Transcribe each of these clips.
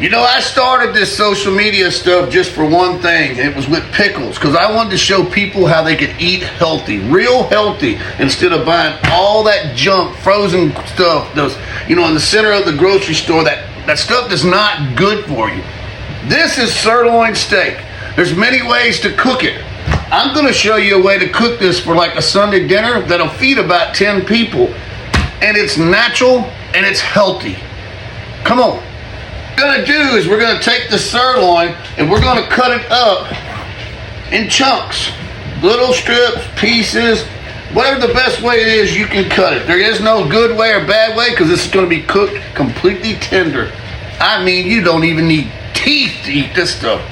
You know, I started this social media stuff just for one thing. It was with pickles, because I wanted to show people how they could eat healthy, real healthy, instead of buying all that junk, frozen stuff, those, you know, in the center of the grocery store. That stuff is not good for you. This is sirloin steak. There's many ways to cook it. I'm going to show you a way to cook this for like a Sunday dinner that'll feed about 10 people. And it's natural and it's healthy. Come on. What we're gonna do is we're gonna take the sirloin and we're gonna cut it up in chunks, little strips, pieces, whatever the best way it is you can cut it. There is no good way or bad way, because this is gonna be cooked completely tender. I mean, you don't even need teeth to eat this stuff.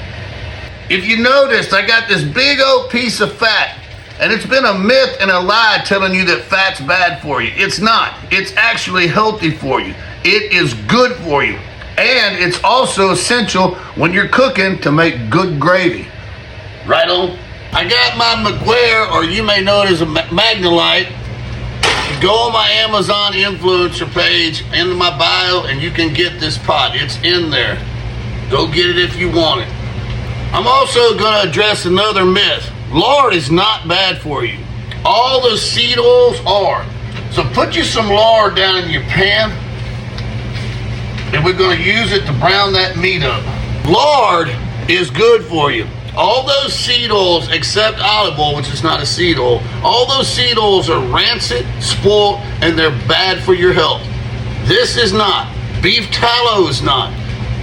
If you noticed, I got this big old piece of fat, and it's been a myth and a lie telling you that fat's bad for you. It's not. It's actually healthy for you. It is good for you. And it's also essential when you're cooking to make good gravy. Right on. I got my McGuire, or you may know it as a Magnolite. Go on my Amazon influencer page, into my bio, and you can get this pot. It's in there. Go get it if you want it. I'm also going to address another myth. Lard is not bad for you. All those seed oils are. So put you some lard down in your pan, and we're going to use it to brown that meat up. Lard is good for you. All those seed oils, except olive oil, which is not a seed oil, all those seed oils are rancid, spoiled, and they're bad for your health. This is not. Beef tallow is not.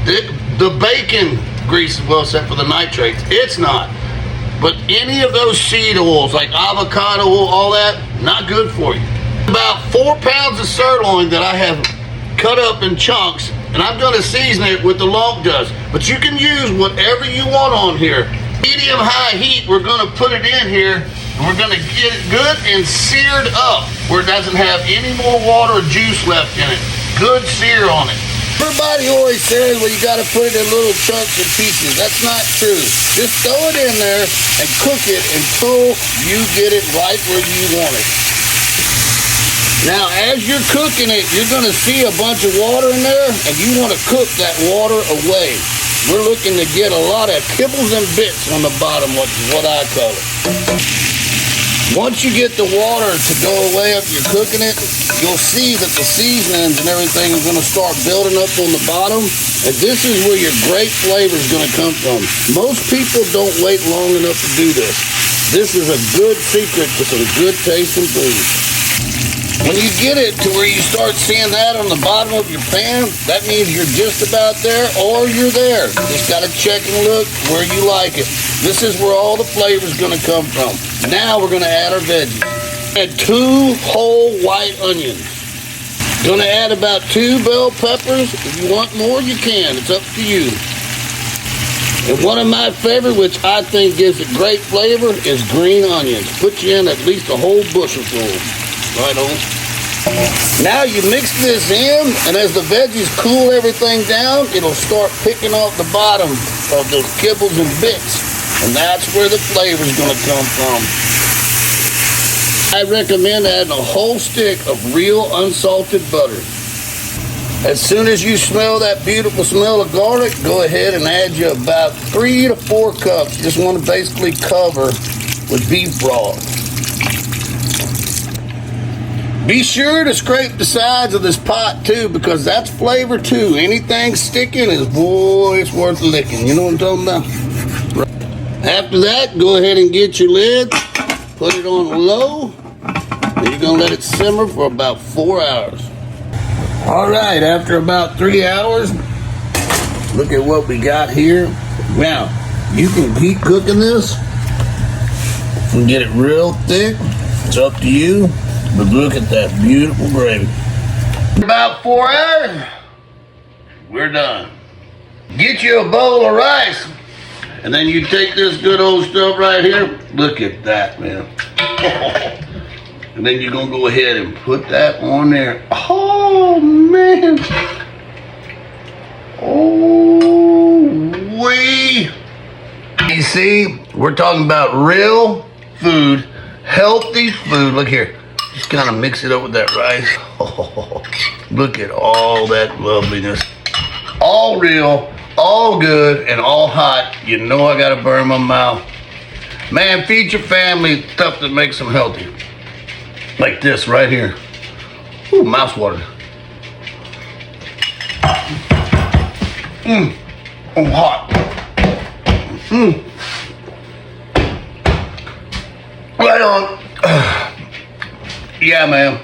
The bacon grease, well, except for the nitrates, it's not. But any of those seed oils, like avocado oil, all that, not good for you. About 4 pounds of sirloin that I have cut up in chunks, and I'm going to season it with the lump dust. But you can use whatever you want on here. Medium high heat, we're going to put it in here, and we're going to get it good and seared up where it doesn't have any more water or juice left in it. Good sear on it. Everybody always says, well, you got to put it in little chunks and pieces. That's not true. Just throw it in there and cook it until you get it right where you want it. Now, as you're cooking it, you're going to see a bunch of water in there, and you want to cook that water away. We're looking to get a lot of kibbles and bits on the bottom, which is what I call it. Once you get the water to go away after you're cooking it, you'll see that the seasonings and everything is going to start building up on the bottom, and this is where your great flavor is going to come from. Most people don't wait long enough to do this. This is a good secret to some good tasting food. When you get it to where you start seeing that on the bottom of your pan, that means you're just about there or you're there. Just got to check and look where you like it. This is where all the flavor is going to come from. Now we're going to add our veggies. Add 2 whole white onions. Going to add about 2 bell peppers. If you want more, you can. It's up to you. And one of my favorite, which I think gives it great flavor, is green onions. Put you in at least a whole bushel full. Right on. Now you mix this in, and as the veggies cool everything down, it'll start picking off the bottom of those kibbles and bits. And that's where the flavor's gonna come from. I recommend adding a whole stick of real unsalted butter. As soon as you smell that beautiful smell of garlic, go ahead and add you about 3 to 4 cups. Just want to basically cover with beef broth. Be sure to scrape the sides of this pot too, because that's flavor too. Anything sticking is, boy, it's worth licking. You know what I'm talking about? After that, go ahead and get your lid, put it on low, and you're gonna let it simmer for about 4 hours. All right, after about 3 hours, look at what we got here. Now, you can keep cooking this and get it real thick. It's up to you. But look at that beautiful gravy. About 4 hours, we're done. Get you a bowl of rice, and then you take this good old stuff right here. Look at that, man. And then you're gonna go ahead and put that on there. Oh, man. Oh, wee. You see, we're talking about real food, healthy food. Look here. Just kind of mix it up with that rice. Oh, look at all that loveliness. All real, all good and all hot, you know I gotta burn my mouth. Man, feed your family stuff that makes them healthy. Like this right here. Ooh, mouth water. Oh, hot. Right on. Yeah, man.